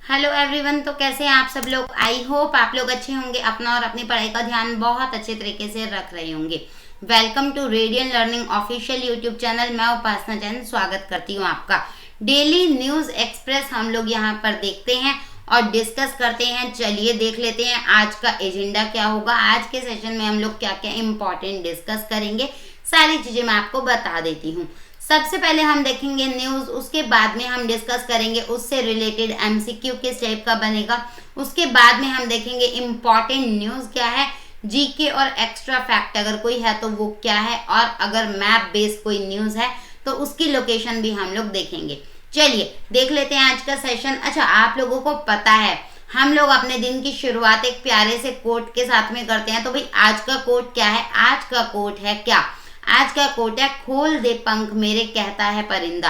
Hello everyone. तो कैसे हैं आप सब लोग। आई होप आप लोग अच्छे होंगे, अपना और अपनी पढ़ाई का ध्यान बहुत अच्छे तरीके से रख रहे होंगे। Welcome to Radian learning official YouTube channel. मैं उपासना जैन स्वागत करती हूँ आपका। डेली न्यूज एक्सप्रेस हम लोग यहाँ पर देखते हैं और डिस्कस करते हैं। चलिए देख लेते हैं आज का एजेंडा क्या होगा। आज के सेशन में हम लोग क्या क्या इंपॉर्टेंट डिस्कस करेंगे, सारी चीजें मैं आपको बता देती हूँ। सबसे पहले हम देखेंगे न्यूज, उसके बाद में हम डिस्कस करेंगे उससे रिलेटेड एमसीक्यू किस टाइप का बनेगा। उसके बाद में हम देखेंगे इम्पॉर्टेंट न्यूज क्या है, जीके और एक्स्ट्रा फैक्ट अगर कोई है तो वो क्या है, और अगर मैप बेस्ड कोई न्यूज है तो उसकी लोकेशन भी हम लोग देखेंगे। चलिए देख लेते हैं आज का सेशन। अच्छा, आप लोगों को पता है हम लोग अपने दिन की शुरुआत एक प्यारे से कोट के साथ में करते हैं। तो भाई आज का कोट क्या है? आज का कोट है क्या? आज का कोट है, खोल दे पंख मेरे कहता है परिंदा,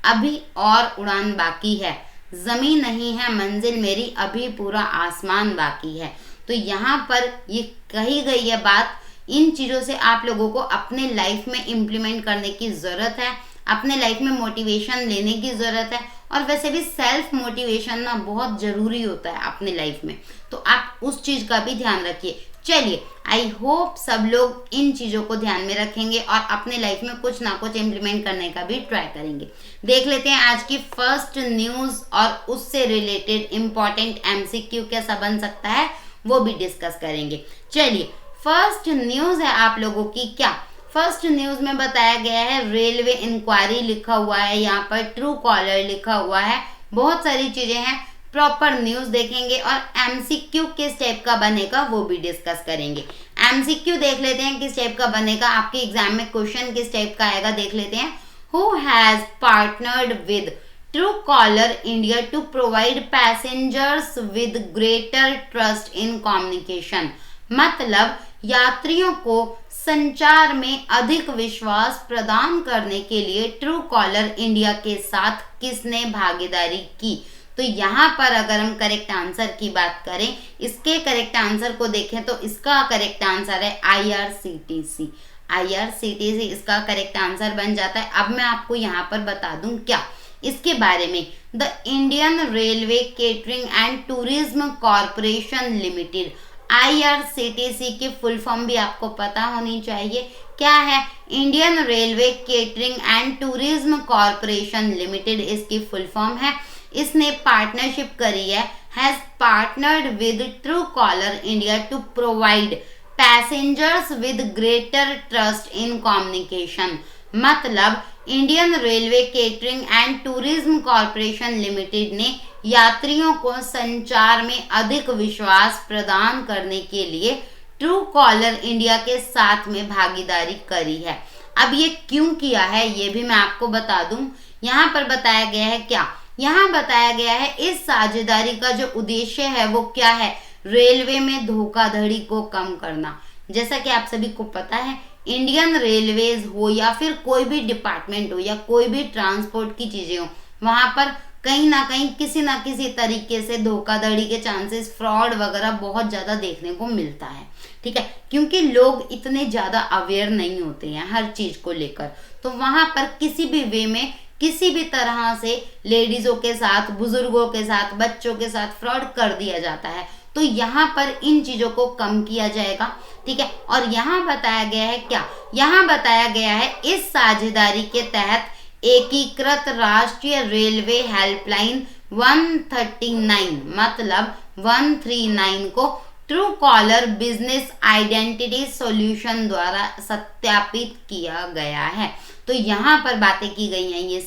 अभी और उड़ान बाकी है, जमीन नहीं है मंजिल मेरी, अभी पूरा आसमान बाकी है। तो यहाँ पर ये कही गई है बात, इन चीज़ों से आप लोगों को अपने लाइफ में इम्प्लीमेंट करने की ज़रूरत है, अपने लाइफ में मोटिवेशन लेने की ज़रूरत है। और वैसे भी सेल्फ मोटिवेशन ना बहुत ज़रूरी होता है अपने लाइफ में, तो आप उस चीज़ का भी ध्यान रखिए। चलिए, आई होप सब लोग इन चीज़ों को ध्यान में रखेंगे और अपने लाइफ में कुछ ना कुछ इम्प्लीमेंट करने का भी ट्राई करेंगे। देख लेते हैं आज की फर्स्ट न्यूज़ और उससे रिलेटेड इम्पॉर्टेंट एमसीक्यू कैसा बन सकता है वो भी डिस्कस करेंगे। चलिए, फर्स्ट न्यूज़ है आप लोगों की क्या? फर्स्ट न्यूज़ में बताया गया है रेलवे इंक्वायरी लिखा हुआ है, यहाँ पर ट्रू कॉलर लिखा हुआ है, बहुत सारी चीज़ें हैं। प्रॉपर न्यूज देखेंगे और एमसीक्यू किस टाइप का बनेगा वो भी डिस्कस करेंगे। एमसीक्यू देख लेते हैं किस टाइप का बनेगा, आपके एग्जाम में क्वेश्चन किस टाइप का आएगा देख लेते हैं। Who has partnered with Truecaller India to provide passengers with greater trust in communication. मतलब यात्रियों को संचार में अधिक विश्वास प्रदान करने के लिए ट्रू कॉलर इंडिया के साथ किसने भागीदारी की। तो यहाँ पर अगर हम करेक्ट आंसर की बात करें, इसके करेक्ट आंसर को देखें तो इसका करेक्ट आंसर है आईआरसीटीसी। आईआरसीटीसी इसका करेक्ट आंसर बन जाता है। अब मैं आपको यहाँ पर बता दूं क्या इसके बारे में। The Indian Railway Catering and Tourism Corporation Limited, IRCTC की फुल फॉर्म भी आपको पता होनी चाहिए। क्या है? Indian Railway Catering and Tourism Corporation Limited इसकी फुल फॉर्म है। इसने पार्टनरशिप करी है, has partnered with Truecaller India to provide passengers with greater trust in communication. मतलब Indian Railway Catering and Tourism Corporation Limited ने यात्रियों को संचार में अधिक विश्वास प्रदान करने के लिए ट्रू कॉलर इंडिया के साथ में भागीदारी करी है। अब ये क्यों किया है ये भी मैं आपको बता दूं। यहाँ पर बताया गया है क्या? यहाँ बताया गया है इस साझेदारी का जो उद्देश्य है वो क्या है? रेलवे में धोखाधड़ी को कम करना। जैसा कि आप सभी को पता है, इंडियन रेलवेज हो या फिर कोई भी डिपार्टमेंट हो या कोई भी ट्रांसपोर्ट की चीजें हो, वहां पर कहीं ना कहीं किसी ना किसी तरीके से धोखाधड़ी के चांसेस, फ्रॉड वगैरह बहुत ज्यादा देखने को मिलता है। ठीक है, क्योंकि लोग इतने ज्यादा अवेयर नहीं होते हैं हर चीज को लेकर, तो वहां पर किसी भी वे में किसी भी तरह से लेडीजों के साथ, बुजुर्गों के साथ, बच्चों के साथ फ्रॉड कर दिया जाता है। तो यहाँ पर इन चीजों को कम किया जाएगा। ठीक है, और यहाँ बताया गया है क्या? यहाँ बताया गया है इस साझेदारी के तहत एकीकृत राष्ट्रीय रेलवे हेल्पलाइन 139 मतलब 139 को true collar business identity solution द्वारा सत्यापित किया गया है। तो यहाँ पर बातें की गई हैं, ये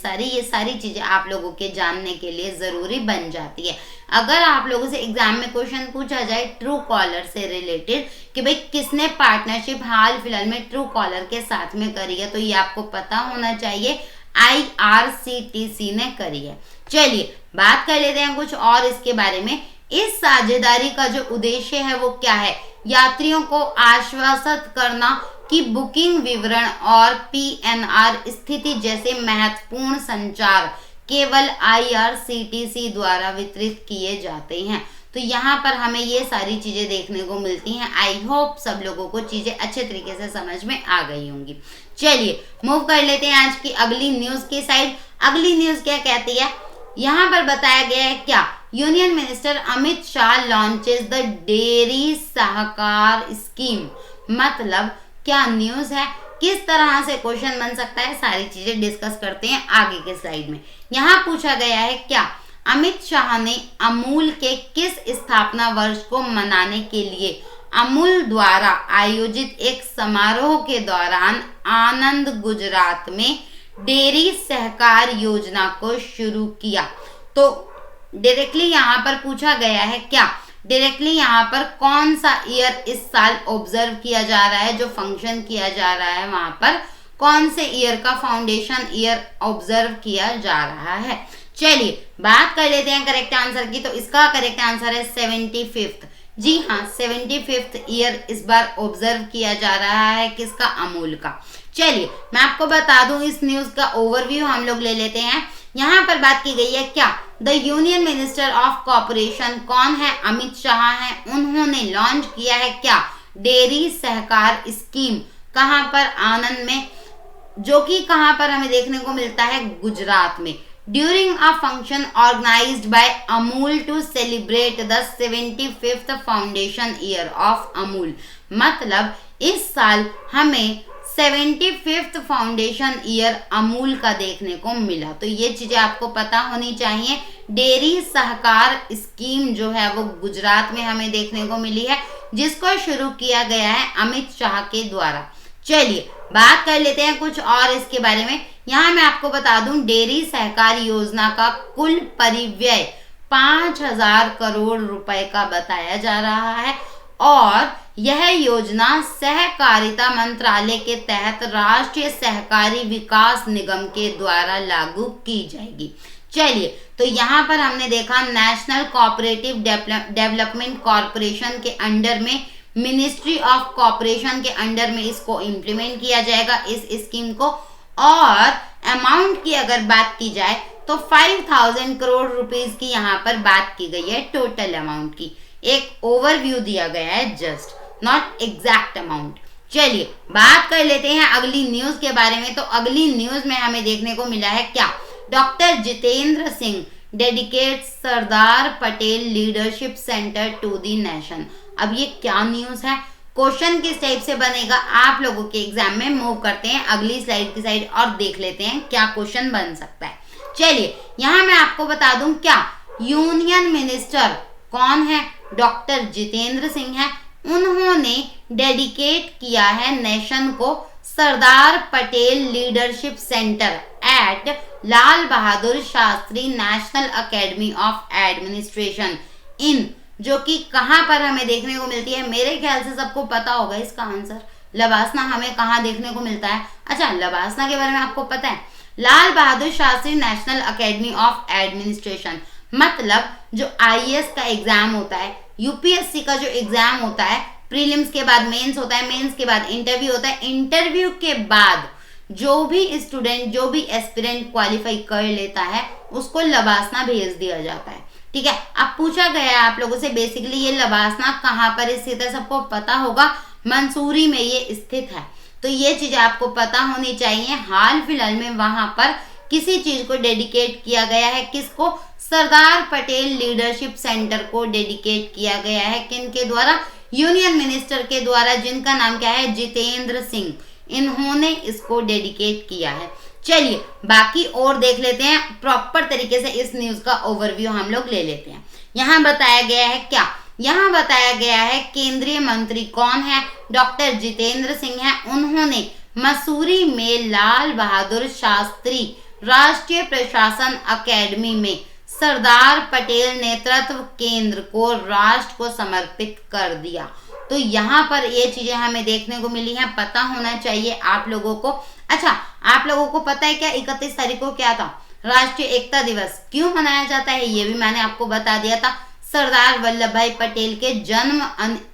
सारी चीजें आप लोगों के जानने के लिए जरूरी बन जाती है। अगर आप लोगों से एग्जाम में क्वेश्चन पूछा जाए ट्रू कॉलर से रिलेटेड कि भाई किसने पार्टनरशिप हाल फिलहाल में ट्रू कॉलर के साथ में करी है, तो ये आपको पता होना चाहिए आईआरसीटीसी ने करी है। चलिए बात कर लेते हैं कुछ और इसके बारे में। इस साझेदारी का जो उद्देश्य है वो क्या है? यात्रियों को आश्वासित करना कि बुकिंग विवरण और पीएनआर स्थिति जैसे महत्वपूर्ण संचार केवल आईआरसीटीसी द्वारा वितरित किए जाते हैं। तो यहाँ पर हमें ये सारी चीजें देखने को मिलती हैं। आई होप सब लोगों को चीजें अच्छे तरीके से समझ में आ गई होंगी। चलिए मूव कर लेते हैं आज की अगली न्यूज की साइड। अगली न्यूज क्या कहती है? यहाँ पर बताया गया है क्या union minister Amit Shah launches the dairy Sahakar scheme. मतलब क्या न्यूज है, किस तरह से क्वेश्चन बन सकता है, सारी चीजें डिस्कस करते हैं आगे के स्लाइड में। यहाँ पूछा गया है क्या अमित शाह ने अमूल के किस स्थापना वर्ष को मनाने के लिए अमूल द्वारा आयोजित एक समारोह के दौरान आनंद गुजरात में डेयरी सहकार योजना को शुरू किया। तो डायरेक्टली यहाँ पर पूछा गया है क्या, डायरेक्टली यहाँ पर कौन सा ईयर इस साल ऑब्जर्व किया जा रहा है, जो फंक्शन किया जा रहा है वहां पर कौन से ईयर का फाउंडेशन ईयर ऑब्जर्व किया जा रहा है। चलिए बात कर लेते हैं करेक्ट आंसर की। तो इसका करेक्ट आंसर है 75th। जी हाँ, 75th ईयर इस बार ऑब्जर्व किया जा रहा है, किसका, अमूल का। चलिए मैं आपको बता दूं, इस न्यूज का ओवरव्यू हम लोग ले लेते हैं। यहाँ पर बात की गई है क्या the union minister of corporation कौन है, अमित शाह है, उन्होंने लॉन्च किया है क्या डेयरी सहकार स्कीम। कहाँ पर, आनंद में, जो कि कहाँ पर हमें देखने को मिलता है, गुजरात में। During a function organised by Amul to celebrate the 75th foundation year of Amul. मतलब इस साल हमें 75th फाउंडेशन ईयर अमूल का देखने को मिला। तो ये चीजें आपको पता होनी चाहिए। डेयरी सहकार स्कीम जो है वो गुजरात में हमें देखने को मिली है, जिसको शुरू किया गया है अमित शाह के द्वारा। चलिए बात कर लेते हैं कुछ और इसके बारे में। यहाँ मैं आपको बता दूं, डेयरी सहकार योजना का कुल परिव्यय 5000 करोड़ रुपए का बताया जा रहा है और यह योजना सहकारिता मंत्रालय के तहत राष्ट्रीय सहकारी विकास निगम के द्वारा लागू की जाएगी। चलिए तो यहाँ पर हमने देखा नेशनल कोऑपरेटिव डेवलपमेंट कॉर्पोरेशन के अंडर में, मिनिस्ट्री ऑफ कॉर्पोरेशन के अंडर में इसको इम्प्लीमेंट किया जाएगा इस स्कीम को। और अमाउंट की अगर बात की जाए तो 5000 करोड़ रुपीस की यहाँ पर बात की गई है टोटल अमाउंट की। एक ओवरव्यू दिया गया है, जस्ट नॉट एग्जैक्ट अमाउंट। चलिए बात कर लेते हैं अगली न्यूज के बारे में। तो अगली न्यूज में हमें देखने को मिला है क्या doctor Jitendra Singh dedicate Sardar Patel leadership centre to the nation. अब ये क्या न्यूज है, क्वेश्चन किस टाइप से बनेगा, आप लोगों के एग्जाम में मूव करते हैं अगली स्लाइड की साइड और देख लेते हैं क्या क्वेश्चन बन सकता है। चलिए यहाँ मैं आपको बता दूं क्या यूनियन मिनिस्टर कौन है, डॉक्टर जितेंद्र सिंह है। उन्होंने डेडिकेट किया है नेशन को Sardar Patel leadership Centre at Lal Bahadur Shastri National Academy of Administration in, जो कि कहां पर हमें देखने को मिलती है, मेरे ख्याल से सबको पता होगा इसका आंसर। लबासना हमें कहां देखने को मिलता है, अच्छा लबासना के बारे में आपको पता है, Lal Bahadur Shastri National Academy of Administration. मतलब जो आईएएस का एग्जाम होता है, यूपीएससी का जो एग्जाम होता है, प्रीलिम्स के बाद मेंस होता है, मेंस के बाद इंटरव्यू होता है, इंटरव्यू के बाद जो भी स्टूडेंट, जो भी एस्पिरेंट क्वालिफाई कर लेता है उसको लबासना भेज दिया जाता है। ठीक है, अब पूछा गया है आप लोगों से बेसिकली ये लबासना कहाँ पर स्थित है, सबको पता होगा, मंसूरी में ये स्थित है। तो ये चीज आपको पता होनी चाहिए। हाल फिलहाल में वहां पर किसी चीज को डेडिकेट किया गया है, किसको, सरदार पटेल लीडरशिप सेंटर को डेडिकेट किया गया है। किनके द्वारा, यूनियन मिनिस्टर के द्वारा, जिनका नाम क्या है, जितेंद्र सिंह। इन्होंने इसको डेडिकेट किया है। चलिए बाकी और देख लेते हैं, प्रॉपर तरीके से इस न्यूज का ओवरव्यू हम लोग ले लेते हैं। यहाँ बताया गया है क्या, यहाँ बताया गया है केंद्रीय मंत्री कौन है, डॉक्टर जितेंद्र सिंह है। उन्होंने मसूरी में लाल बहादुर शास्त्री राष्ट्रीय प्रशासन अकेडमी में सरदार पटेल नेतृत्व केंद्र को राष्ट्र को समर्पित कर दिया। तो यहाँ पर ये चीजें हमें देखने को मिली हैं, पता होना चाहिए आप लोगों को। अच्छा आप लोगों को पता है क्या 31 तारीख को क्या था, राष्ट्रीय एकता दिवस क्यों मनाया जाता है, ये भी मैंने आपको बता दिया था। सरदार वल्लभ भाई पटेल के जन्म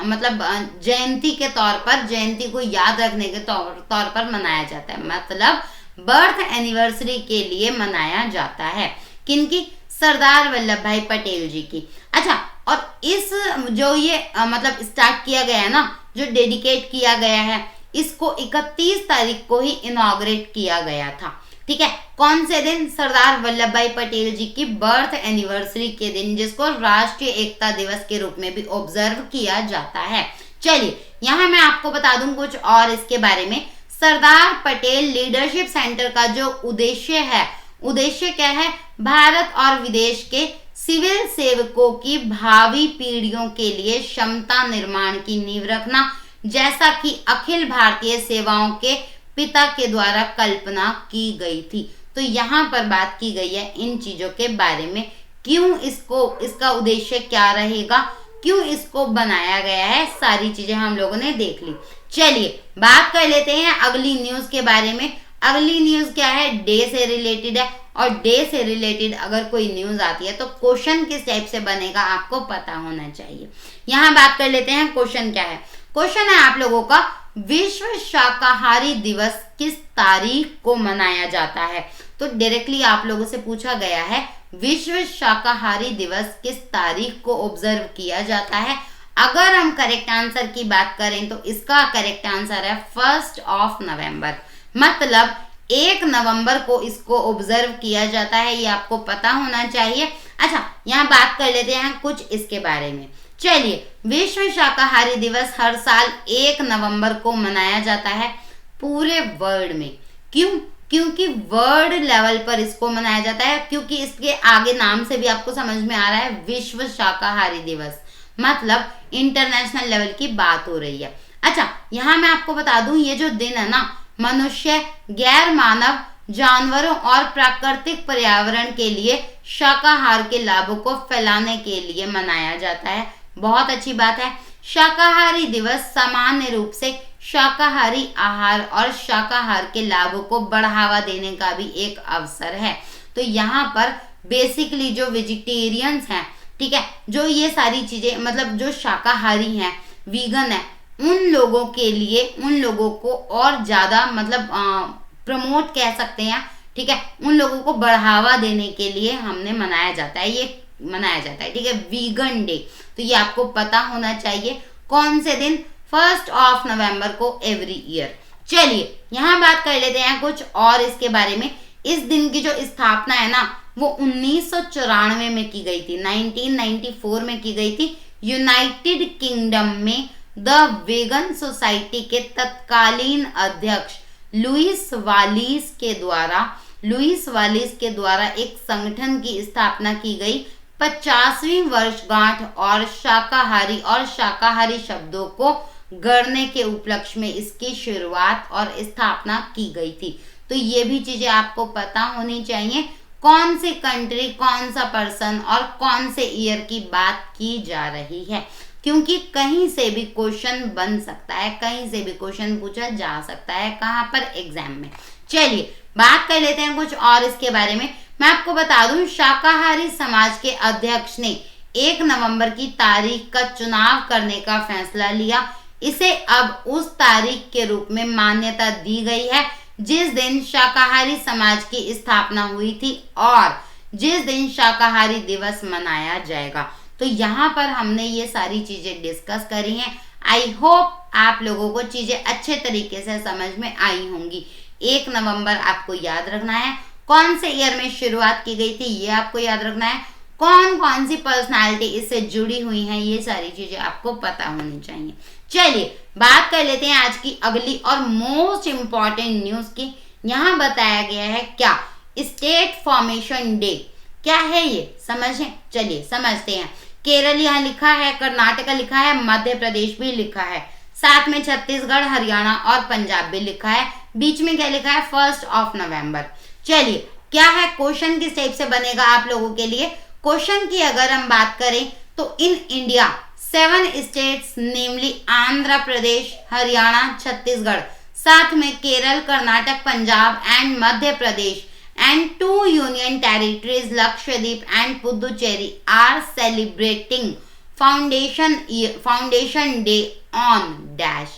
मतलब जयंती के तौर पर, जयंती को याद रखने के तौर पर मनाया जाता है, मतलब बर्थ एनिवर्सरी के लिए मनाया जाता है। किनकी, सरदार वल्लभ भाई पटेल जी की। अच्छा और इस जो ये मतलब स्टार्ट किया गया है ना, जो डेडिकेट किया गया है, इसको 31 तारीख को ही इनॉग्रेट किया गया था। ठीक है। कौन से दिन? सरदार वल्लभ भाई पटेल जी की बर्थ एनिवर्सरी के दिन, जिसको राष्ट्रीय एकता दिवस के रूप में भी ऑब्जर्व किया जाता है। चलिए यहाँ मैं आपको बता दूं कुछ और इसके बारे में। सरदार पटेल लीडरशिप सेंटर का जो उद्देश्य है, उद्देश्य क्या है? भारत और विदेश के सिविल सेवकों की भावी पीढ़ियों के लिए क्षमता निर्माण की नींव रखना, जैसा कि अखिल भारतीय सेवाओं के पिता के द्वारा कल्पना की गई थी। तो यहाँ पर बात की गई है इन चीजों के बारे में, क्यों इसका उद्देश्य क्या रहेगा, क्यों इसको बनाया गया है, सारी चीजें हम लोगों ने देख ली। चलिए बात कर लेते हैं अगली न्यूज के बारे में। अगली न्यूज क्या है? डे से रिलेटेड है, और डे से रिलेटेड अगर कोई न्यूज आती है तो क्वेश्चन किस टाइप से बनेगा आपको पता होना चाहिए। यहाँ बात कर लेते हैं क्वेश्चन क्या है। क्वेश्चन है आप लोगों का, विश्व शाकाहारी दिवस किस तारीख को मनाया जाता है? तो डायरेक्टली आप लोगों से पूछा गया है विश्व शाकाहारी दिवस किस तारीख को ऑब्जर्व किया जाता है। अगर हम करेक्ट आंसर की बात करें तो इसका करेक्ट आंसर है 1 नवंबर, मतलब 1 नवंबर को इसको ऑब्जर्व किया जाता है, ये आपको पता होना चाहिए। अच्छा यहाँ बात कर लेते हैं कुछ इसके बारे में। चलिए, विश्व शाकाहारी दिवस हर साल 1 नवंबर को मनाया जाता है पूरे वर्ल्ड में। क्यों? क्योंकि वर्ल्ड लेवल पर इसको मनाया जाता है, क्योंकि इसके आगे नाम से भी आपको समझ में आ रहा है विश्व शाकाहारी दिवस, मतलब इंटरनेशनल लेवल की बात हो रही है। अच्छा यहाँ मैं आपको बता दूं, ये जो दिन है ना, मनुष्य, गैर मानव, जानवरों और प्राकृतिक पर्यावरण के लिए शाकाहार के लाभों को फैलाने के लिए मनाया जाता है। बहुत अच्छी बात है। शाकाहारी दिवस सामान्य रूप से शाकाहारी आहार और शाकाहार के लाभों को बढ़ावा देने का भी एक अवसर है। तो यहाँ पर बेसिकली जो वेजिटेरियंस हैं, ठीक है, जो ये सारी चीजें मतलब जो शाकाहारी हैं, वीगन है, उन लोगों के लिए, उन लोगों को और ज्यादा मतलब प्रमोट कह सकते हैं, ठीक है, उन लोगों को बढ़ावा देने के लिए हमने मनाया जाता है, ये मनाया जाता है, ठीक है, वीगन डे। तो ये आपको पता होना चाहिए कौन से दिन, 1 नवंबर को एवरी ईयर। चलिए यहाँ बात कर लेते हैं कुछ और इसके बारे में। इस दिन की जो स्थापना है ना, वो 1994 में की गई थी, 1994 में की गई थी, यूनाइटेड किंगडम में द वेगन सोसाइटी के तत्कालीन अध्यक्ष लुईस वालिस के द्वारा एक संगठन की स्थापना की गई। 50वीं वर्षगांठ और शाकाहारी शब्दों को गढ़ने के उपलक्ष्य में इसकी शुरुआत और स्थापना की गई थी। तो ये भी चीजें आपको पता होनी चाहिए, कौन सी कंट्री, कौन सा पर्सन और कौन से ईयर की बात की जा रही है, क्योंकि कहीं से भी क्वेश्चन बन सकता है, कहीं से भी क्वेश्चन पूछा जा सकता है, कहाँ पर? एग्जाम में। चलिए बात कर लेते हैं कुछ और इसके बारे में। मैं आपको बता दूं, शाकाहारी समाज के अध्यक्ष ने 1 नवंबर की तारीख का चुनाव करने का फैसला लिया। इसे अब उस तारीख के रूप में मान्यता दी गई है जिस दिन शाकाहारी समाज की स्थापना हुई थी और जिस दिन शाकाहारी दिवस मनाया जाएगा। तो यहाँ पर हमने ये सारी चीजें डिस्कस करी हैं। आई होप आप लोगों को चीजें अच्छे तरीके से समझ में आई होंगी। 1 नवंबर आपको याद रखना है, कौन से ईयर में शुरुआत की गई थी ये आपको याद रखना है, कौन कौन सी पर्सनालिटी इससे जुड़ी हुई हैं, ये सारी चीजें आपको पता होनी चाहिए। चलिए बात कर लेते हैं आज की अगली और मोस्ट इम्पॉर्टेंट न्यूज की। यहाँ बताया गया है क्या? State formation day. क्या है ये समझें? चलिए समझते हैं। केरल यहाँ लिखा है, कर्नाटका लिखा है, मध्य प्रदेश भी लिखा है, साथ में छत्तीसगढ़, हरियाणा और पंजाब भी लिखा है, बीच में क्या लिखा है? 1 नवंबर। चलिए क्या है क्वेश्चन, किस टाइप से बनेगा आप लोगों के लिए? क्वेश्चन की अगर हम बात करें तो इन इंडिया 7 स्टेट्स नेमली आंध्र प्रदेश, हरियाणा, छत्तीसगढ़, साथ में Kerala, Karnataka, Punjab and Madhya Pradesh and 2 union territories Lakshadweep and Puducherry are celebrating foundation day on dash।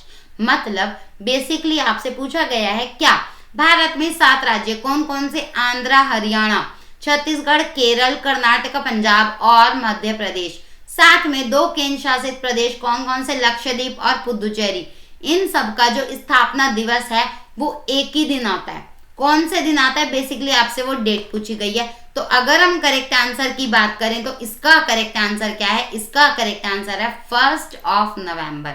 मतलब बेसिकली आपसे पूछा गया है क्या भारत में 7 राज्य कौन कौन से? आंध्र, हरियाणा, छत्तीसगढ़, केरल, कर्नाटक, पंजाब और मध्य प्रदेश, साथ में 2 केंद्र शासित प्रदेश कौन कौन से? लक्षद्वीप और पुदुचेरी। इन सब का जो स्थापना दिवस है वो एक ही दिन आता है। कौन से दिन आता है, बेसिकली आपसे वो डेट पूछी गई है। तो अगर हम करेक्ट आंसर की बात करें तो इसका करेक्ट आंसर क्या है, इसका करेक्ट आंसर है 1 नवंबर,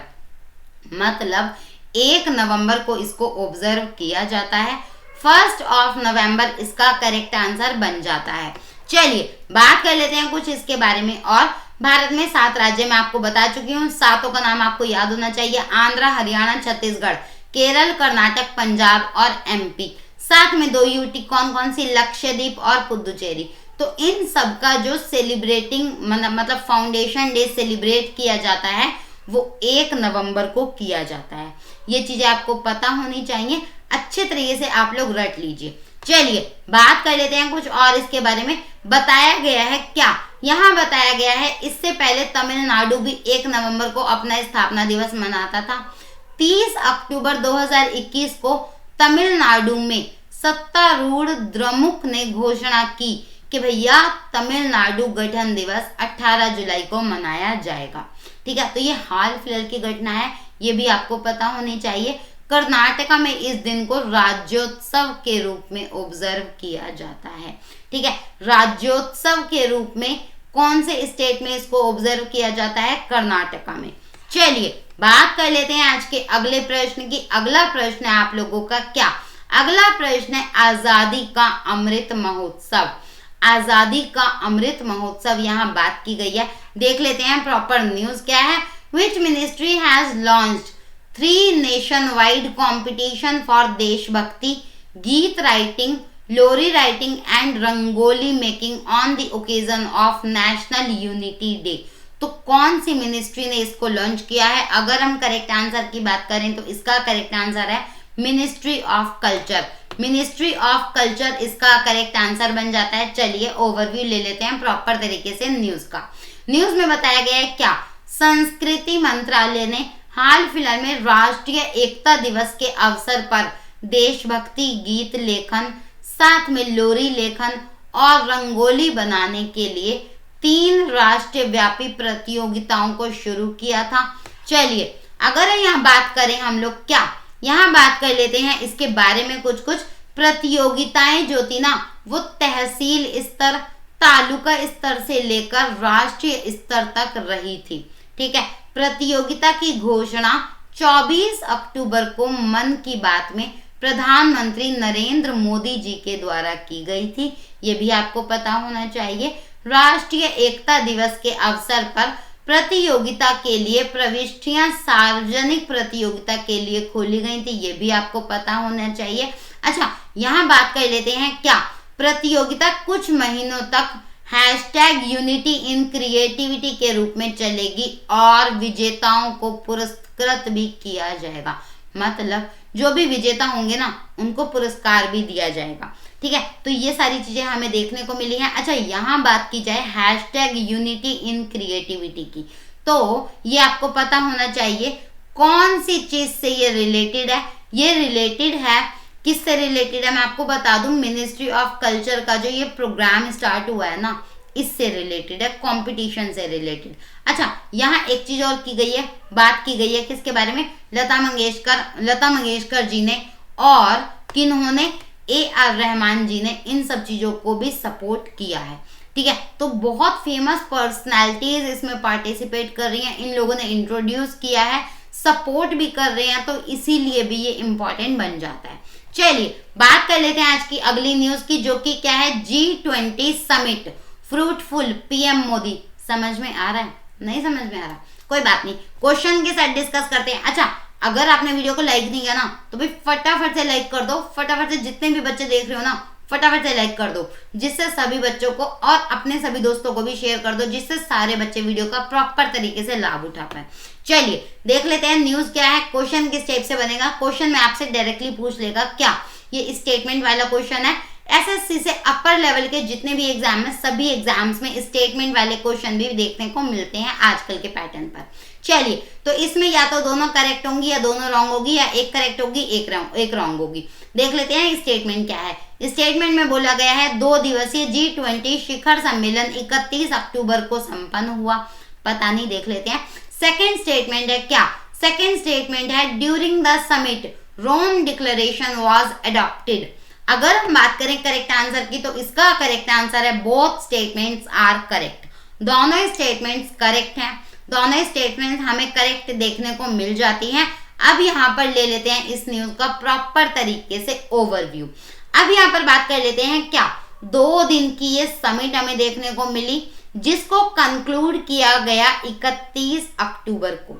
मतलब 1 नवंबर को इसको ऑब्जर्व किया जाता है। 1 नवंबर इसका करेक्ट आंसर बन जाता है। चलिए बात कर लेते हैं कुछ इसके बारे में। और भारत में 7 राज्य मैं आपको बता चुकी हूँ, 7 का नाम आपको याद होना चाहिए, आंध्र, हरियाणा, छत्तीसगढ़, केरल, कर्नाटक, पंजाब और एमपी। साथ में 2 यूटी कौन कौन सी, लक्षद्वीप और पुदुचेरी। तो इन सब का जो सेलिब्रेटिंग मतलब फाउंडेशन डे सेलिब्रेट किया जाता है वो 1 नवंबर को किया जाता है। ये चीजें आपको पता होनी चाहिए, अच्छे तरीके से आप लोग रट लीजिए। चलिए बात कर लेते हैं कुछ और इसके बारे में। बताया गया है क्या, यहाँ बताया गया है इससे पहले तमिलनाडु भी 1 नवंबर को अपना स्थापना दिवस मनाता था। 30 अक्टूबर 2021 को तमिलनाडु में सत्तारूढ़ द्रमुक ने घोषणा की कि भैया तमिलनाडु गठन दिवस 18 जुलाई को मनाया जाएगा। ठीक है, तो ये हाल फिलहाल की घटना है, ये भी आपको पता होनी चाहिए। कर्नाटका में इस दिन को राज्योत्सव के रूप में ऑब्जर्व किया जाता है। ठीक है, राज्योत्सव के रूप में कौन से स्टेट में इसको ऑब्जर्व किया जाता है, कर्नाटका में। चलिए बात कर लेते हैं आज के अगले प्रश्न की। अगला प्रश्न है आप लोगों का क्या, अगला प्रश्न है आजादी का अमृत महोत्सव। आजादी का अमृत महोत्सव यहाँ बात की गई है, देख लेते हैं प्रॉपर न्यूज क्या है। Which ministry has launched 3 nationwide competition for deshbhakti, geet writing, lori writing and rangoli making on the occasion of National Unity Day. तो कौन सी मिनिस्ट्री ने इसको लॉन्च किया है? अगर हम करेक्ट आंसर की बात करें तो इसका करेक्ट आंसर है ministry of culture. Ministry of culture इसका करेक्ट आंसर बन जाता है। चलिए ओवरव्यू ले लेते हैं प्रॉपर तरीके से न्यूज का। न्यूज में बताया गया है क्या, संस्कृति मंत्रालय ने हाल फिलहाल में राष्ट्रीय एकता दिवस के अवसर पर देशभक्ति गीत लेखन, साथ में लोरी लेखन और रंगोली बनाने के लिए 3 राष्ट्रीय व्यापी प्रतियोगिताओं को शुरू किया था। चलिए अगर यहाँ बात करें हम लोग क्या, यहाँ बात कर लेते हैं इसके बारे में। कुछ प्रतियोगिताएं जो थी ना वो तहसील स्तर, तालुका स्तर से लेकर राष्ट्रीय स्तर तक रही थी। ठीक है, प्रतियोगिता की घोषणा 24 अक्टूबर को मन की बात में प्रधानमंत्री नरेंद्र मोदी जी के द्वारा की गई थी। ये भी आपको पता होना चाहिए। राष्ट्रीय एकता दिवस के अवसर पर प्रतियोगिता के लिए प्रविष्टियां सार्वजनिक प्रतियोगिता के लिए खोली गई थी, ये भी आपको पता होना चाहिए। अच्छा यहाँ बात कर लेते हैं क्या, प्रतियोगिता कुछ महीनों तक #यूनिटी इन क्रिएटिविटी के रूप में चलेगी और विजेताओं को पुरस्कृत भी किया जाएगा। मतलब जो भी विजेता होंगे ना उनको पुरस्कार भी दिया जाएगा। ठीक है, तो ये सारी चीजें हमें देखने को मिली हैं। अच्छा यहाँ बात की जाए #यूनिटी इन क्रिएटिविटी की, तो ये आपको पता होना चाहिए कौन सी चीज से ये रिलेटेड है। ये रिलेटेड है, किससे रिलेटेड है मैं आपको बता दूं, मिनिस्ट्री ऑफ कल्चर का जो ये प्रोग्राम स्टार्ट हुआ है ना इससे रिलेटेड है, कंपटीशन से रिलेटेड। अच्छा यहाँ एक चीज और की गई है, बात की गई है किसके बारे में, लता मंगेशकर जी ने और किन्होंने, AR रहमान जी ने इन सब चीजों को भी सपोर्ट किया है। ठीक है, तो बहुत फेमस पर्सनालिटीज इसमें पार्टिसिपेट कर रही हैं, इन लोगों ने इंट्रोड्यूस किया है, सपोर्ट भी कर रहे हैं, तो इसीलिए भी ये इंपॉर्टेंट बन जाता है। चलिए बात कर लेते हैं आज की अगली न्यूज की, जो कि क्या है, G20 summit fruitful, PM Modi. समझ में आ रहा है? नहीं समझ में आ रहा, कोई बात नहीं, क्वेश्चन के साथ डिस्कस करते हैं। अच्छा अगर आपने वीडियो को लाइक नहीं किया ना तो भाई फटाफट से लाइक कर दो, फटाफट से, जितने भी बच्चे देख रहे हो ना फटाफट से लाइक कर दो, जिससे सभी बच्चों को और अपने सभी दोस्तों को भी शेयर कर दो, जिससे सारे बच्चे वीडियो का प्रॉपर तरीके से लाभ उठा पाए। चलिए देख लेते हैं न्यूज क्या है। क्वेश्चन किस टाइप से बनेगा, क्वेश्चन में आपसे डायरेक्टली पूछ लेगा क्या, ये स्टेटमेंट वाला क्वेश्चन है। SSC से अपर लेवल के जितने भी एग्जाम है सभी एग्जाम्स में स्टेटमेंट वाले क्वेश्चन भी देखने को मिलते हैं आजकल के पैटर्न पर। चलिए तो इसमें या तो दोनों करेक्ट होंगी या दोनों रॉन्ग होगी, या एक करेक्ट होगी एक रॉन्ग होगी। देख लेते हैं स्टेटमेंट क्या है। स्टेटमेंट में बोला गया है 2 दिवसीय G20 शिखर सम्मेलन 31 अक्टूबर को संपन्न हुआ, पता नहीं, देख लेते हैं। सेकेंड स्टेटमेंट है क्या, सेकेंड स्टेटमेंट है during the summit Rome declaration was adopted. अगर हम बात करें करेक्ट आंसर की तो इसका करेक्ट आंसर है बोथ स्टेटमेंट्स आर करेक्ट। दोनों स्टेटमेंट्स करेक्ट हैं, दोनों स्टेटमेंट्स हमें करेक्ट देखने को मिल जाती हैं। अब यहाँ पर ले लेते हैं इस न्यूज का प्रॉपर तरीके से ओवरव्यू। अब यहाँ पर बात कर लेते हैं क्या 2 दिन की ये समिट हमें देखने को मिली जिसको कंक्लूड किया गया 31 अक्टूबर को।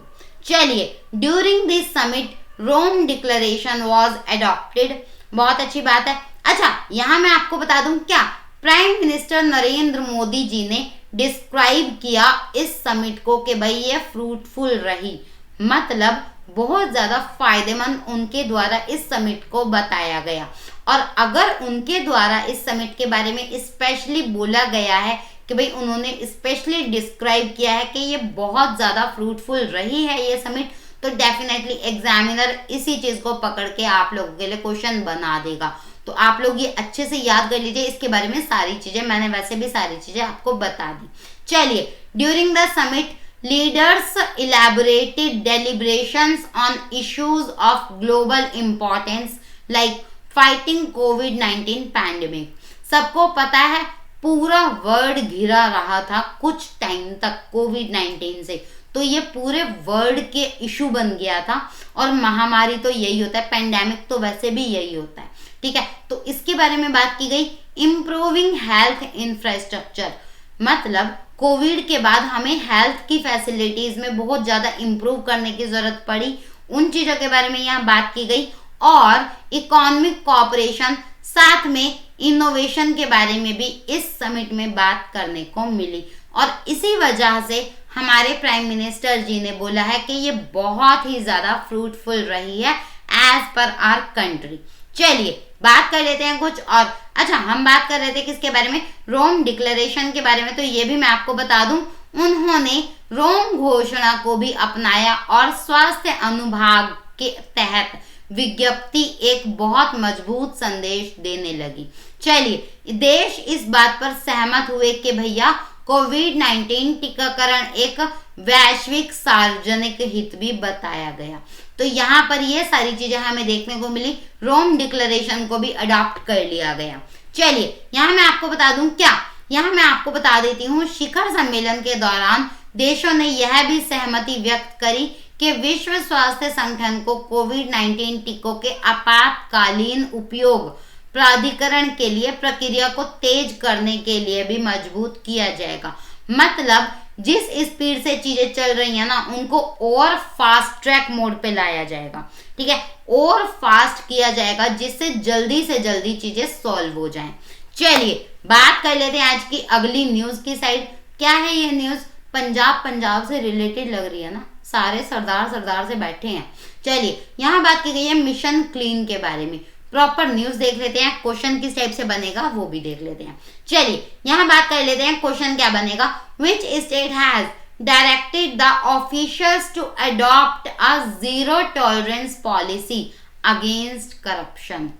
चलिए, during this summit Rome declaration was adopted. बहुत अच्छी बात है। अच्छा, यहाँ मैं आपको बता दूं क्या प्राइम मिनिस्टर नरेंद्र मोदी जी ने डिस्क्राइब किया इस समिट को कि भाई ये फ्रूटफुल रही, मतलब बहुत ज्यादा फायदेमंद उनके द्वारा इस समिट को बताया गया। और अगर उनके द्वारा इस समिट के बारे में स्पेशली बोला गया है कि भाई उन्होंने स्पेशली डिस्क्राइब किया है कि ये बहुत ज्यादा फ्रूटफुल रही है ये समिट, तो डेफिनेटली एग्जामिनर इसी चीज को पकड़ के आप लोगों के लिए क्वेश्चन बना देगा। तो आप लोग ये अच्छे से याद कर लीजिए, इसके बारे में सारी चीजें मैंने वैसे भी सारी चीजें आपको बता दी। चलिए, during the summit leaders elaborated deliberations on issues of global importance like fighting COVID-19 pandemic। सबको पता है पूरा वर्ल्ड घिरा रहा था कुछ टाइम तक कोविड-19 से, तो ये पूरे वर्ल्ड के इशू बन गया था। और महामारी तो यही होता है, पेंडेमिक तो वैसे भी यही होता है, ठीक है। तो इसके बारे में बात की गई। इम्प्रूविंग हेल्थ इंफ्रास्ट्रक्चर, मतलब कोविड के बाद हमें हेल्थ की फैसिलिटीज में बहुत ज्यादा इंप्रूव करने की जरूरत पड़ी, उन चीजों के बारे में यहाँ बात की गई। और इकोनॉमिक कोऑपरेशन, साथ में इनोवेशन के बारे में भी इस समिट में बात करने को मिली। और इसी वजह से हमारे प्राइम मिनिस्टर जी ने बोला है कि ये बहुत ही ज्यादा फ्रूटफुल रही है एज पर आवर कंट्री। चलिए, बात कर लेते हैं कुछ और। अच्छा, हम बात कर रहे थे किसके बारे में, रोम डिक्लेरेशन के बारे में। तो ये भी मैं आपको बता दूं, उन्होंने रोम घोषणा को भी अपनाया और स्वास्थ्य अनुभाग के तहत विज्ञप्ति एक बहुत मजबूत संदेश देने लगी। चलिए, देश इस बात पर सहमत हुए कि भैया कोविड-19 टीकाकरण एक वैश्विक सार्वजनिक हित भी बताया गया। तो यहाँ पर ये सारी चीजें हमें देखने को मिली, रोम डिक्लेरेशन को भी अडॉप्ट कर लिया गया। चलिए, यहाँ मैं आपको बता दूं क्या, यहाँ मैं आपको बता देती हूँ, शिखर सम्मेलन के दौरान देशों ने यह भी सहमति व्यक्त करी कि विश्व स्वास्थ्य संगठन को कोविड-19 टीकों के आपातकालीन उपयोग प्राधिकरण के लिए प्रक्रिया को तेज करने के लिए भी मजबूत किया जाएगा। मतलब जिस स्पीड से चीजें चल रही हैं ना, उनको और फास्ट ट्रैक मोड पे लाया जाएगा, ठीक है, और फास्ट किया जाएगा जिससे जल्दी से जल्दी चीजें सॉल्व हो जाएं। चलिए, बात कर लेते हैं आज की अगली न्यूज की साइड। क्या है ये न्यूज, पंजाब से रिलेटेड लग रही है ना, सारे सरदार से बैठे हैं। चलिए, यहाँ बात की गई है मिशन क्लीन के बारे में। प्रॉपर न्यूज देख लेते हैं, क्वेश्चन किस टाइप से बनेगा वो भी देख लेते हैं। चलिए, यहाँ बात कर लेते हैं क्वेश्चन क्या बनेगा, which state has directed the officials to adopt a zero tolerance policy against corruption.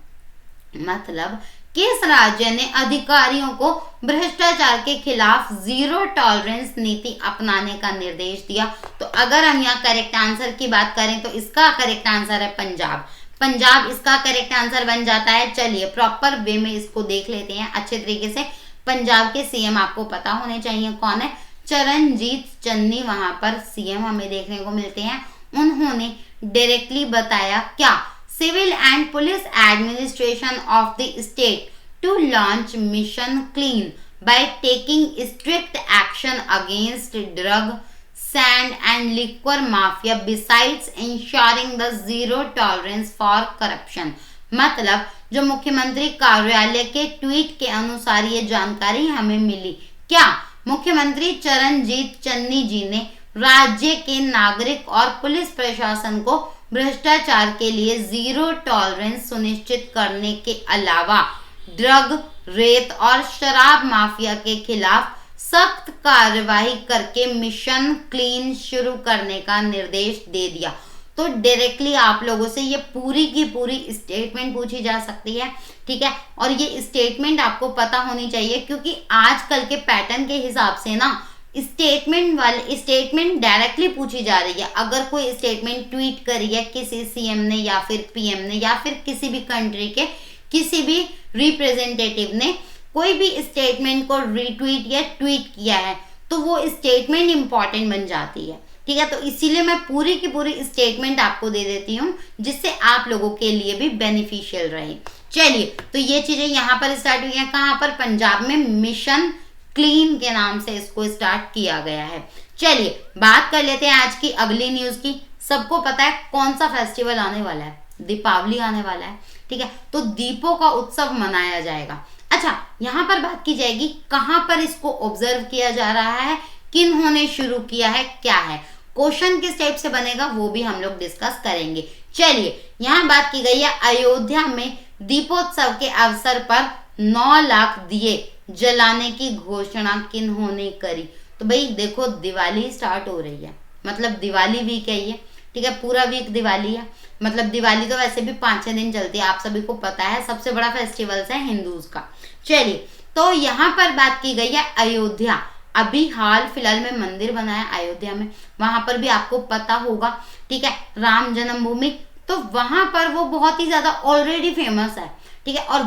मतलब किस राज्य ने अधिकारियों को भ्रष्टाचार के खिलाफ जीरो टॉलरेंस नीति अपनाने का निर्देश दिया। तो अगर हम यहाँ करेक्ट आंसर की बात करें तो इसका करेक्ट आंसर है पंजाब इसका करेक्ट आंसर बन जाता है। चलिए, प्रॉपर वे में इसको देख लेते हैं अच्छे तरीके से। पंजाब के सीएम आपको पता होने चाहिए कौन है, चरणजीत चन्नी वहां पर सीएम हमें देखने को मिलते हैं। उन्होंने डायरेक्टली बताया क्या, civil and police administration of the state to launch mission clean by taking strict action against drug, sand and liquor mafia besides ensuring the zero tolerance for corruption. मतलब जो मुख्यमंत्री कार्यालय के ट्वीट के अनुसार ये जानकारी हमें मिली। क्या मुख्यमंत्री चरणजीत चन्नी जी ने राज्य के नागरिक और पुलिस प्रशासन को भ्रष्टाचार के लिए जीरो टॉलरेंस सुनिश्चित करने के अलावा ड्रग, रेत और शराब माफिया के खिलाफ सख्त कार्रवाई करके मिशन क्लीन शुरू करने का निर्देश दे दिया। तो डायरेक्टली आप लोगों से ये पूरी की पूरी स्टेटमेंट पूछी जा सकती है, ठीक है। और ये स्टेटमेंट आपको पता होनी चाहिए क्योंकि आजकल के पैटर्न के हिसाब से ना स्टेटमेंट डायरेक्टली पूछी जा रही है। अगर कोई स्टेटमेंट ट्वीट करी है किसी सीएम ने या फिर पीएम ने या फिर किसी भी कंट्री के किसी भी रिप्रेजेंटेटिव ने कोई भी स्टेटमेंट को रीट्वीट या ट्वीट किया है तो वो स्टेटमेंट इंपॉर्टेंट बन जाती है। ठीक है, तो इसीलिए मैं पूरी की पूरी स्टेटमेंट आपको दे देती हूँ जिससे आप लोगों के लिए भी बेनिफिशियल रहे। चलिए, तो ये चीजें यहाँ पर स्टार्ट हुई हैं, कहाँ पर, पंजाब में मिशन क्लीन के नाम से इसको स्टार्ट किया गया है। चलिए बात कर लेते हैं आज की अगली न्यूज की। सबको पता है कौन सा फेस्टिवल आने वाला है, दीपावली आने वाला है। ठीक है, तो दीपों का उत्सव मनाया जाएगा। अच्छा, यहाँ पर बात की जाएगी कहाँ पर इसको ऑब्जर्व किया जा रहा है, किन्होंने शुरू किया है, क्या है, क्वेश्चन किस टाइप से बनेगा वो भी हम लोग डिस्कस करेंगे। चलिए, यहाँ बात की गई है अयोध्या में दीपोत्सव के अवसर पर 9 लाख दिए जलाने की घोषणा किन्होंने करी। तो भाई देखो, दिवाली स्टार्ट हो रही है, मतलब दिवाली वीक है ये। ठीक है, पूरा वीक दिवाली है, मतलब दिवाली तो वैसे भी 5-6 दिन चलती है, आप सभी को पता है, सबसे बड़ा फेस्टिवल है हिंदूज का। चलिए, तो यहाँ पर बात की गई है अयोध्या, अभी हाल फिलहाल में मंदिर बना है अयोध्या में, वहां पर भी आपको पता होगा। ठीक है, राम जन्मभूमि, तो वहां पर वो बहुत ही ज्यादा ऑलरेडी फेमस है। ठीक है, और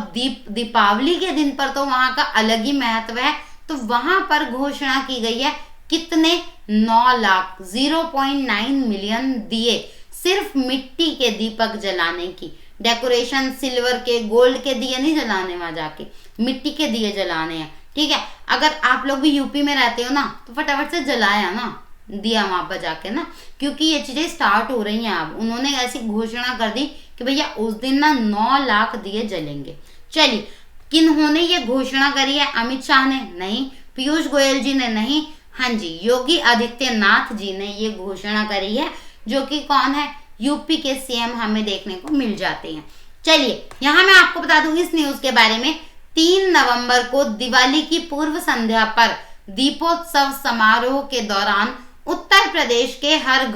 दीपावली के दिन पर तो वहां का अलग ही महत्व है। तो वहां पर घोषणा की गई है कितने, 9 लाख 0.9 मिलियन दिए सिर्फ मिट्टी के दीपक जलाने की। डेकोरेशन सिल्वर के, गोल्ड के दिए नहीं जलाने, वहां जाके मिट्टी के दिए जलाने हैं। ठीक है, अगर आप लोग भी यूपी में रहते हो ना तो फटाफट से जलाया ना दिया वहां पर जाके ना, क्योंकि ये चीजें स्टार्ट हो रही हैं। अब उन्होंने ऐसी घोषणा कर दी कि भैया उस दिन ना 9 लाख दिए जलेंगे। चलिए, किन्होंने ये घोषणा करी है, अमित शाह ने नहीं, पीयूष गोयल जी ने नहीं, हाँ जी, योगी आदित्यनाथ जी ने ये घोषणा करी है, जो कि कौन है, यूपी के सीएम हमें देखने को मिल जाते हैं। चलिए, यहाँ मैं आपको बता दूंगी इस न्यूज के बारे में। 3 नवंबर को दिवाली की पूर्व संध्या पर दीपोत्सव समारोह के दौरान उत्तर प्रदेश के हर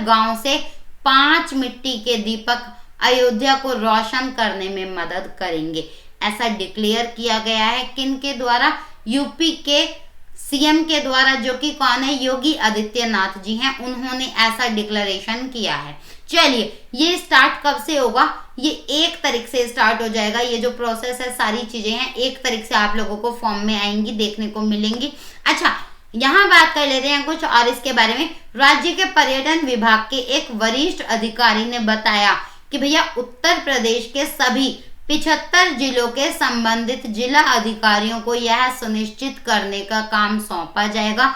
गांव से 5 मिट्टी के दीपक अयोध्या को रोशन करने में मदद करेंगे, ऐसा डिक्लेयर किया गया है। किनके द्वारा, यूपी के सीएम के द्वारा, जो कि कौन है, योगी आदित्यनाथ जी हैं, उन्होंने ऐसा डिक्लेरेशन किया है। चलिए, ये स्टार्ट कब से होगा, ये 1 तारीख से स्टार्ट हो जाएगा। ये जो प्रोसेस है, सारी चीजें हैं 1 तारीख से आप लोगों को फॉर्म में आएंगी, देखने को मिलेंगी। अच्छा, यहाँ बात कर लेते हैं कुछ और इसके बारे में। राज्य के पर्यटन विभाग के एक वरिष्ठ अधिकारी ने बताया कि भैया उत्तर प्रदेश के सभी 75 जिलों के संबंधित जिला अधिकारियों को यह सुनिश्चित करने का काम सौंपा जाएगा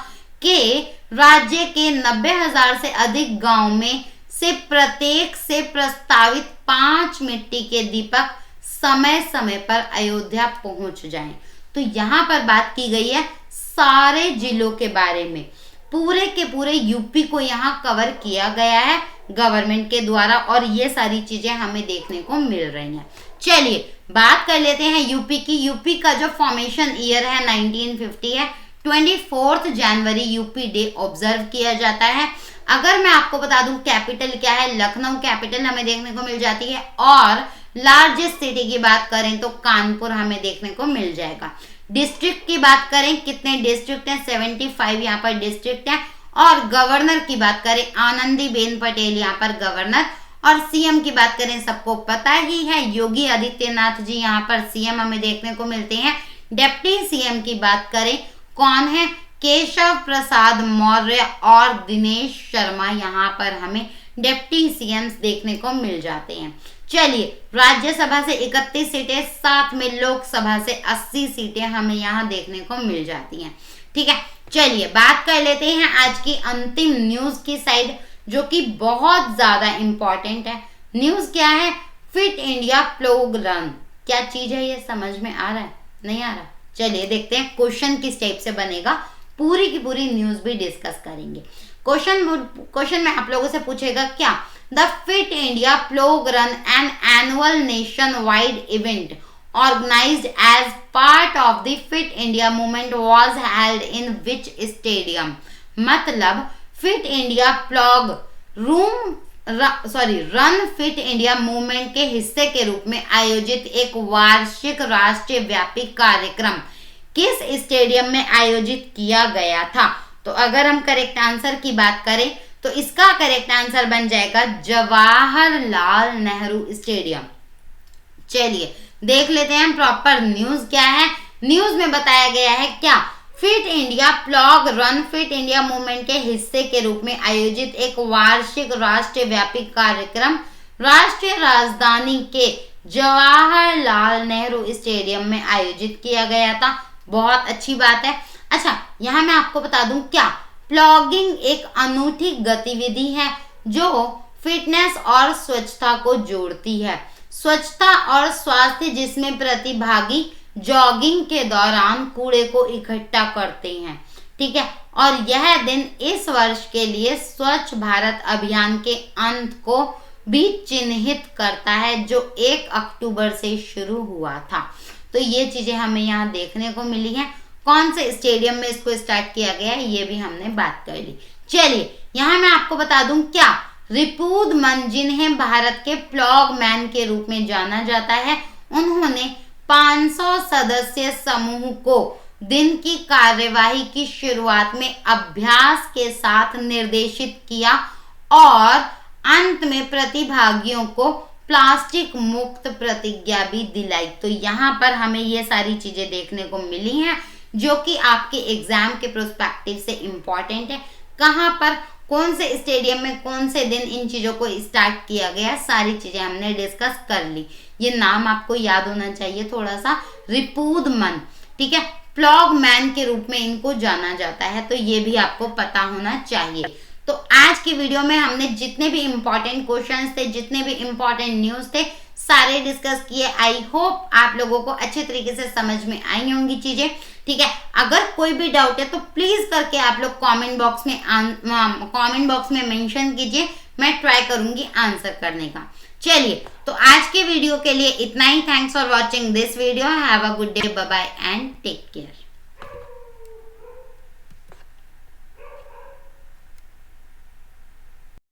कि राज्य के 90,000 से अधिक गांव में से प्रत्येक से प्रस्तावित 5 मिट्टी के दीपक समय समय पर अयोध्या पहुंच जाएं। तो यहाँ पर बात की गई है सारे जिलों के बारे में, पूरे के पूरे यूपी को यहाँ कवर किया गया है गवर्नमेंट के द्वारा, और ये सारी चीजें हमें देखने को मिल रही हैं। चलिए बात कर लेते हैं यूपी की। यूपी का जो फॉर्मेशन ईयर है 1950 है। 24 जनवरी यूपी डे ऑब्जर्व किया जाता है। अगर मैं आपको बता दूं कैपिटल क्या है, लखनऊ कैपिटल हमें देखने को मिल जाती है, और लार्जेस्ट सिटी की बात करें तो कानपुर हमें देखने को मिल जाएगा। डिस्ट्रिक्ट की बात करें, कितने डिस्ट्रिक्ट हैं, 75 यहाँ पर डिस्ट्रिक्ट हैं। और गवर्नर की बात करें, आनंदीबेन पटेल यहाँ पर गवर्नर। और सीएम की बात करें, सबको पता ही है योगी आदित्यनाथ जी यहाँ पर सीएम हमें देखने को मिलते हैं। डिप्टी सीएम की बात करें, कौन है, केशव प्रसाद मौर्य और दिनेश शर्मा यहाँ पर हमें डिप्टी सीएम देखने को मिल जाते हैं। चलिए, राज्यसभा से 31 सीटें, साथ में लोकसभा से 80 सीटें हमें यहाँ देखने को मिल जाती हैं। ठीक है, चलिए बात कर लेते हैं आज की अंतिम न्यूज की साइड, जो कि बहुत ज्यादा इंपॉर्टेंट है। न्यूज क्या है, फिट इंडिया प्लोग रन। क्या चीज है ये, समझ में आ रहा है, नहीं आ रहा? चलिए देखते हैं क्वेश्चन किस टाइप से बनेगा, पूरी की पूरी न्यूज भी डिस्कस करेंगे। क्वेश्चन में आप लोगों से पूछेगा क्या, the Fit India Plog Run an annual nationwide event organized as part of the Fit India movement was held in which stadium? मतलब fit India plog run fit India movement के हिस्से के रूप में आयोजित एक वार्षिक राष्ट्रीय व्यापी कार्यक्रम किस स्टेडियम में आयोजित किया गया था? तो अगर हम करेक्ट आंसर की बात करें तो इसका करेक्ट आंसर बन जाएगा जवाहरलाल नेहरू स्टेडियम। चलिए देख लेते हैं प्रॉपर न्यूज क्या है। न्यूज में बताया गया है क्या, fit India plog run fit India movement के हिस्से के रूप में आयोजित एक वार्षिक राष्ट्रव्यापी कार्यक्रम राष्ट्रीय राजधानी के जवाहरलाल नेहरू स्टेडियम में आयोजित किया गया था। बहुत अच्छी बात है। अच्छा, यहाँ मैं आपको बता दूं क्या, प्लॉगिंग एक अनूठी गतिविधि है जो फिटनेस और स्वच्छता को जोड़ती है। स्वच्छता और स्वास्थ्य, जिसमें प्रतिभागी जॉगिंग के दौरान कूड़े को इकट्ठा करते हैं, ठीक है। और यह दिन इस वर्ष के लिए स्वच्छ भारत अभियान के अंत को भी चिन्हित करता है जो 1 अक्टूबर से शुरू हुआ था। तो ये चीजें हमें यहाँ देखने को मिली हैं। कौन से स्टेडियम में इसको स्टार्ट किया गया है ये भी हमने बात कर ली। चलिए, यहाँ मैं आपको बता दूं क्या, रिपुदमन जिन्हें भारत के प्लॉग मैन के रूप में जाना जाता है, उन्होंने 500 सदस्य समूह को दिन की कार्यवाही की शुरुआत में अभ्यास के साथ निर्देशित किया और अंत में प्रतिभागियों को प्लास्टिक मुक्त प्रतिज्ञा भी दिलाई। तो यहाँ पर हमें ये सारी चीजें देखने को मिली हैं जो कि आपके एग्जाम के प्रोस्पेक्टिव से इम्पोर्टेंट है। कहाँ पर, कौन से स्टेडियम में, कौन से दिन इन चीजों को स्टार्ट किया गया, सारी चीजें हमने डिस्कस कर ली। ये नाम आपको याद होना चाहिए थोड़ा सा, रिपुदमन, ठीक है। प्लॉग मैन के रूप में इनको जाना जाता है, तो ये भी आपको पता होना चाहिए। तो आज की वीडियो में हमने जितने भी इंपॉर्टेंट क्वेश्चंस थे, जितने भी इंपॉर्टेंट न्यूज थे, सारे डिस्कस किए। आई होप आप लोगों को अच्छे तरीके से समझ में आई होंगी चीजें, ठीक है। अगर कोई भी डाउट है तो प्लीज करके आप लोग कमेंट बॉक्स में मेंशन कीजिए, मैं ट्राई करूंगी आंसर करने का। चलिए, तो आज के वीडियो के लिए इतना ही। Thanks for watching this video. Have a good day, bye bye and take care.